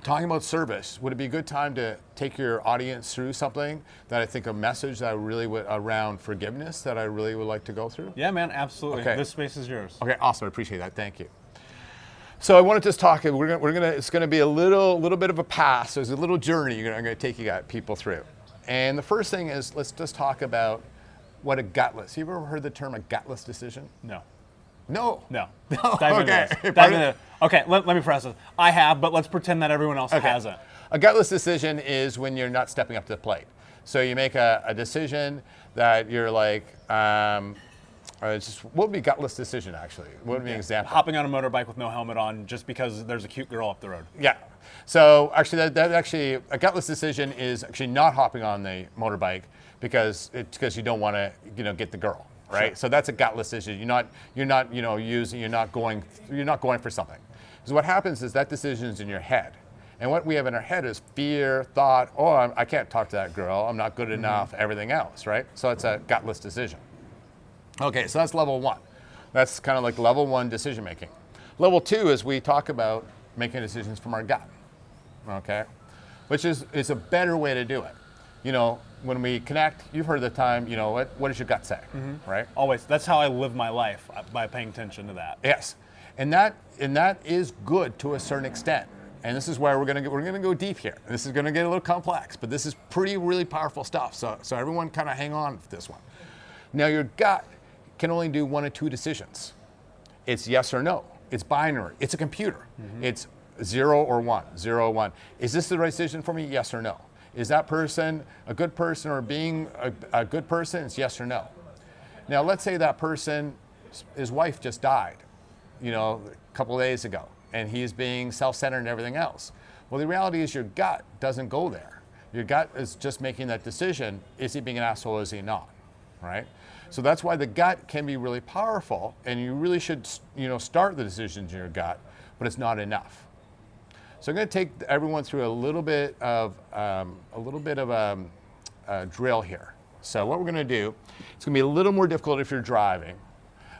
talking about service, would it be a good time to take your audience through something that I think a message that I really would around forgiveness that I really would like to go through? Yeah, man, absolutely. Okay. This space is yours. Okay, awesome. I appreciate that. Thank you. So I want to just talk. It's gonna be a little bit of a pass. There's a little journey I'm gonna take people through. And the first thing is, let's just talk about what a gutless. You ever heard the term a gutless decision? No. No. Dive into this. Okay, let me press this. I have, but let's pretend that everyone else hasn't. A gutless decision is when you're not stepping up to the plate. So you make a decision that you're like, what would be a gutless decision actually? What would be an example? Hopping on a motorbike with no helmet on just because there's a cute girl up the road. Yeah. So actually, that actually a gutless decision is actually not hopping on the motorbike because you don't want to get the girl. Right, sure. So that's a gutless decision. You're not going for something. So what happens is that decision is in your head, and what we have in our head is fear, thought. Oh, I can't talk to that girl. I'm not good enough. Everything else, right? So it's a gutless decision. Okay, so that's level one. That's kind of like level one decision making. Level two is we talk about making decisions from our gut. okay? Which is a better way to do it. You know, when we connect, you've heard the time, you know, what does your gut say, right? Always. That's how I live my life, by paying attention to that. Yes, and that is good to a certain extent. And this is where we're gonna go deep here. This is gonna get a little complex, but this is really powerful stuff. So everyone kind of hang on for this one. Now your gut can only do one of two decisions. It's yes or no. It's binary. It's a computer. It's 0 or 1, 0 or 1. Is this the right decision for me? Yes or no. Is that person a good person, or being a good person? It's yes or no. Now let's say that person, his wife just died, you know, a couple of days ago, and he's being self-centered and everything else. Well, the reality is your gut doesn't go there. Your gut is just making that decision. Is he being an asshole or is he not, right? So that's why the gut can be really powerful, and you really should, you know, start the decisions in your gut, but it's not enough. So I'm going to take everyone through a little bit of a drill here. So what we're going to do, it's going to be a little more difficult if you're driving,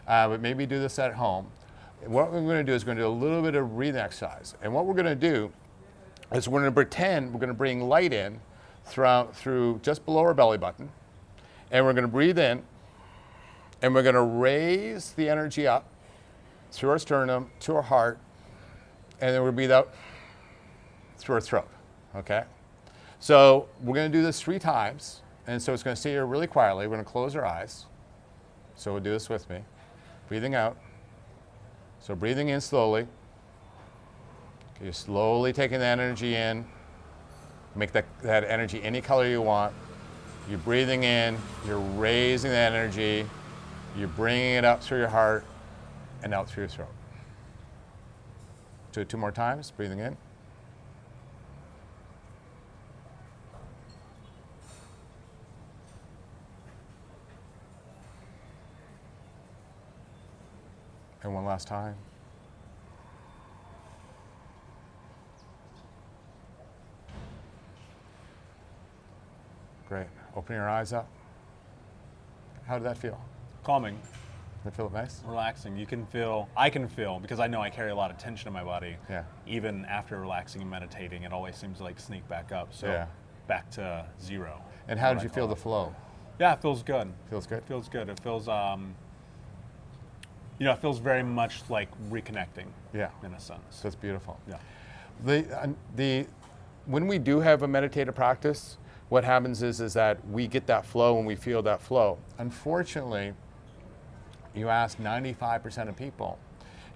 but maybe do this at home. What we're going to do is we're going to do a little bit of breathing exercise. And what we're going to do is we're going to pretend we're going to bring light in through just below our belly button, and we're going to breathe in, and we're going to raise the energy up through our sternum to our heart, and then we're going to breathe out through our throat, okay? So we're going to do this 3 times, and so it's going to stay here really quietly. We're going to close our eyes. So we'll do this with me. Breathing out. So breathing in slowly. Okay, you're slowly taking that energy in. Make that energy any color you want. You're breathing in, you're raising that energy, you're bringing it up through your heart and out through your throat. Do it 2 more times, breathing in. And one last time. Great. Open your eyes up. How did that feel? Calming, Did it feel nice? relaxing. I can feel, because I know I carry a lot of tension in my body. Yeah. Even after relaxing and meditating, it always seems to like sneak back up. So Yeah. back to 0. And how what did I you call feel it. the flow? Yeah, it feels good. Feels good? It feels good. It feels, you know, it feels very much like reconnecting. Yeah. In a sense. That's beautiful. Yeah. When we do have a meditative practice, what happens is that we get that flow and we feel that flow. Unfortunately, you ask 95% of people,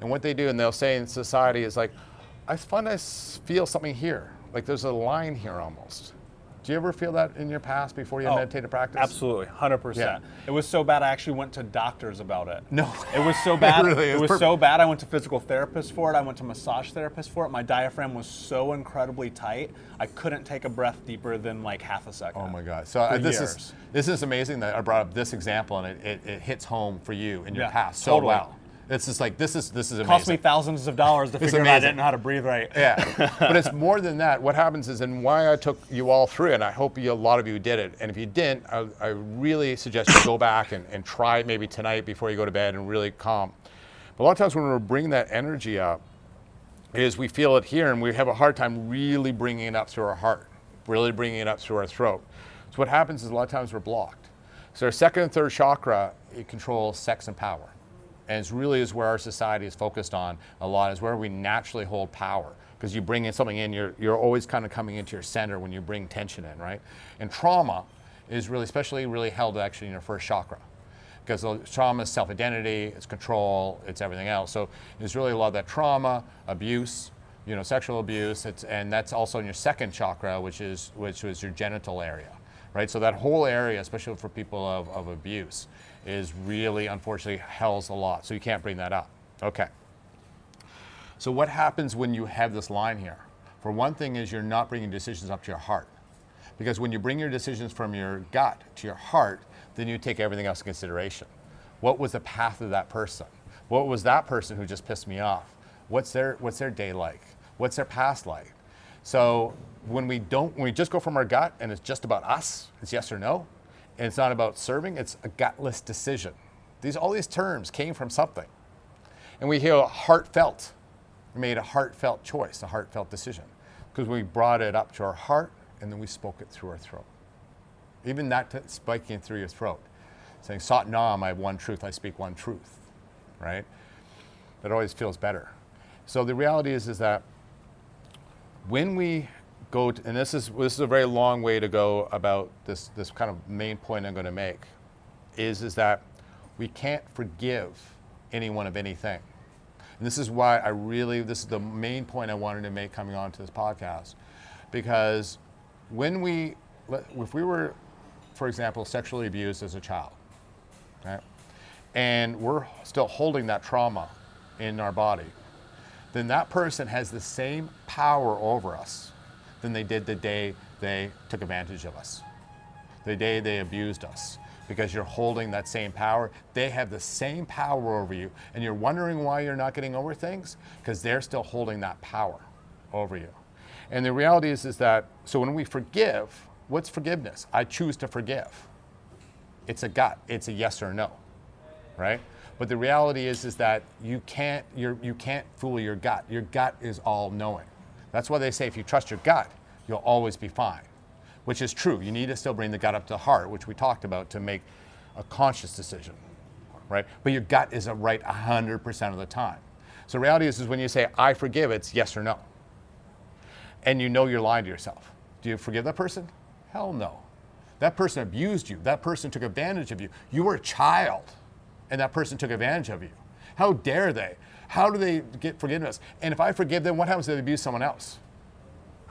and what they do, and they'll say in society is like, I find I feel something here, like there's a line here almost. Do you ever feel that in your past before you had meditative practice? Absolutely, 100%. Yeah. It was so bad I actually went to doctors about it. No. It was so bad. Really, it was so bad I went to physical therapists for it. I went to massage therapists for it. My diaphragm was so incredibly tight, I couldn't take a breath deeper than like half a second. Oh my God! So For this years. is amazing that I brought up this example, and it hits home for you in your Yeah, past so totally. well. It's just like this is amazing. Cost me thousands of dollars to figure out I amazing. didn't know how to breathe right. Yeah, but it's more than that. What happens is, and why I took you all through it, and I hope a lot of you did it, and if you didn't, I really suggest you go back and try it maybe tonight before you go to bed and really calm. But a lot of times when we're bringing that energy up, is we feel it here, and we have a hard time really bringing it up through our heart, really bringing it up through our throat. So what happens is a lot of times we're blocked. So our second and third chakra, it controls sex and power. And it really is where our society is focused on a lot, is where we naturally hold power. Because you bring in something in, you're always kind of coming into your center when you bring tension in, right? And trauma is really, especially really held actually in your first chakra. Because trauma is self-identity, it's control, it's everything else. So it's really a lot of that trauma, abuse, you know, sexual abuse, and that's also in your second chakra, which was your genital area, right? So that whole area, especially for people of abuse, is really, unfortunately, held a lot. So you can't bring that up. Okay. So what happens when you have this line here? For one thing is you're not bringing decisions up to your heart. Because when you bring your decisions from your gut to your heart, then you take everything else in consideration. What was the path of that person? What was that person who just pissed me off? What's their day like? What's their past like? So when we just go from our gut and it's just about us, it's yes or no, and it's not about serving, it's a gutless decision. All these terms came from something. And we hear heartfelt. We made a heartfelt choice, a heartfelt decision. Because we brought it up to our heart and then we spoke it through our throat. Even that spiking through your throat, saying, Sat Nam, I have one truth, I speak one truth, right? That always feels better. So the reality is that when we go, and this is a very long way to go about this kind of main point I'm going to make, is that we can't forgive anyone of anything. And this is why this is the main point I wanted to make coming on to this podcast. Because if we were, for example, sexually abused as a child, right, and we're still holding that trauma in our body, then that person has the same power over us than they did the day they took advantage of us, the day they abused us. Because you're holding that same power. They have the same power over you, and you're wondering why you're not getting over things, because they're still holding that power over you. And the reality is that, so when we forgive, what's forgiveness? I choose to forgive. It's a gut, it's a yes or no, right? But the reality is that you can't fool your gut. Your gut is all knowing. That's why they say if you trust your gut, you'll always be fine. Which is true. You need to still bring the gut up to the heart, which we talked about, to make a conscious decision, right? But your gut isn't right 100% of the time. So the reality is when you say, I forgive, it's yes or no. And you know you're lying to yourself. Do you forgive that person? Hell no. That person abused you. That person took advantage of you. You were a child, and that person took advantage of you. How dare they? How do they get forgiveness? And if I forgive them, what happens if they abuse someone else?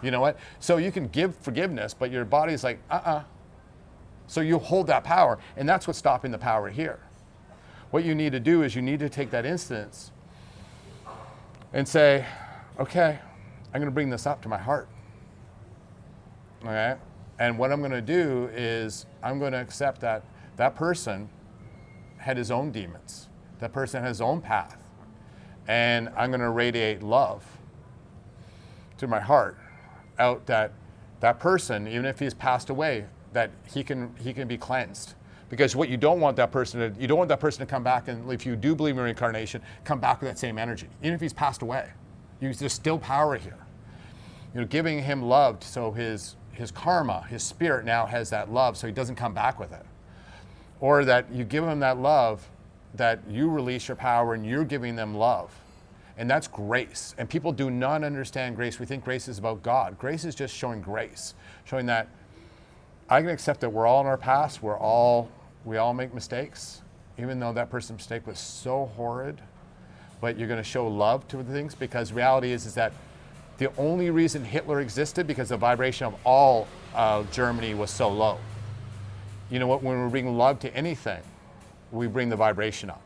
You know what? So you can give forgiveness, but your body's like, So you hold that power, and that's what's stopping the power here. What you need to do is you need to take that instance and say, okay, I'm going to bring this up to my heart. Okay? And what I'm going to do is I'm going to accept that that person had his own demons. That person had his own path. And I'm going to radiate love to my heart out that person, even if he's passed away, that he can be cleansed. Because what you don't want that person to come back, and if you do believe in reincarnation, come back with that same energy. Even if he's passed away, there's still power here. Giving him love, so his karma, his spirit now has that love, so he doesn't come back with it. Or that you give him that love, that you release your power and you're giving them love. And that's grace. And people do not understand grace. We think grace is about God. Grace is just showing grace, showing that I can accept that we're all in our past. We all make mistakes, even though that person's mistake was so horrid. But you're going to show love to the things, because reality is that the only reason Hitler existed because the vibration of all Germany was so low. You know what? When we bring love to anything, we bring the vibration up.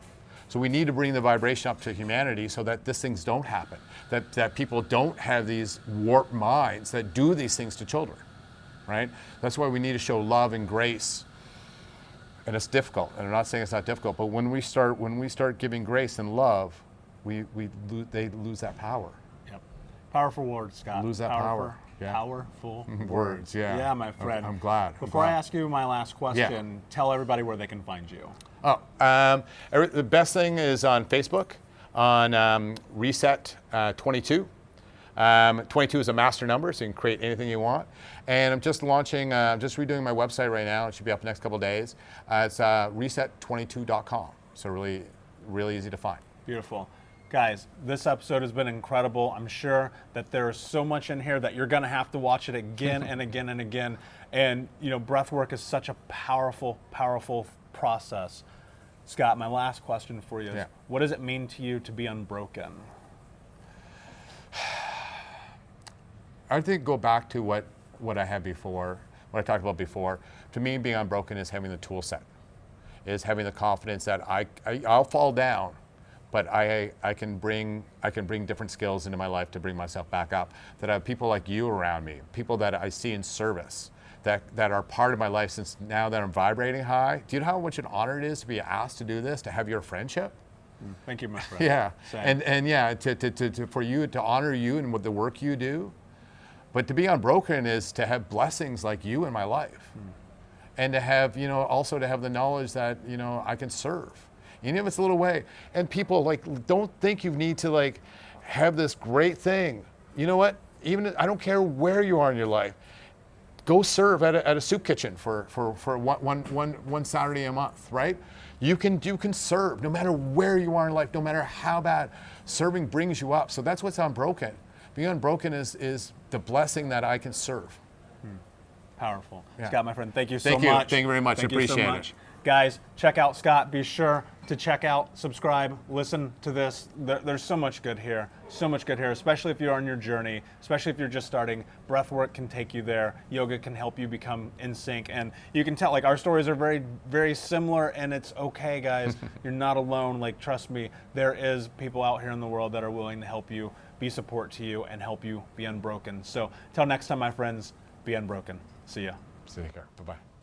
So we need to bring the vibration up to humanity so that these things don't happen, that people don't have these warped minds that do these things to children, right? That's why we need to show love and grace. And it's difficult, and I'm not saying it's not difficult, but when we start giving grace and love, they lose that power. Yep. Powerful words, Scott. Lose that power. Yeah. Powerful words. Yeah. Yeah, my friend. I'm glad. Before I ask you my last question, tell everybody where they can find you. The best thing is on Facebook, on Reset 22. 22 is a master number, so you can create anything you want. And I'm just launching, just redoing my website right now. It should be up the next couple of days. It's reset22.com. So really, really easy to find. Beautiful. Guys, this episode has been incredible. I'm sure that there is so much in here that you're going to have to watch it again and again and again. And, breathwork is such a powerful, powerful process. Scott, my last question for you is, what does it mean to you to be unbroken? I think go back to what I had before, what I talked about before. To me, being unbroken is having the tool set, is having the confidence that I'll fall down, but I can bring different skills into my life to bring myself back up. That I have people like you around me, people that I see in service, that are part of my life, since now that I'm vibrating high. Do you know how much an honor it is to be asked to do this, to have your friendship? Thank you, my friend. Yeah, Same. and yeah, for you to honor you and with the work you do. But to be unbroken is to have blessings like you in my life, and to have also to have the knowledge that I can serve, even if it's a little way. And people don't think you need to have this great thing. You know what? Even I don't care where you are in your life. Go serve at a soup kitchen for one Saturday a month, right? You can serve no matter where you are in life, no matter how bad. Serving brings you up. So that's what's Unbroken. Being Unbroken is the blessing that I can serve. Powerful. Yeah. Scott, my friend, thank you so Thank much. you very much. Thank you so Appreciate much. it. Guys, check out Scott. Be sure to check out, subscribe, listen to this. There's so much good here. So much good here, especially if you're on your journey, especially if you're just starting. Breathwork can take you there. Yoga can help you become in sync. And you can tell, like, our stories are very, very similar, and it's okay, guys. You're not alone. Like, trust me, there is people out here in the world that are willing to help you, be support to you, and help you be unbroken. So, till next time, my friends, be unbroken. See ya. Take care. Bye-bye.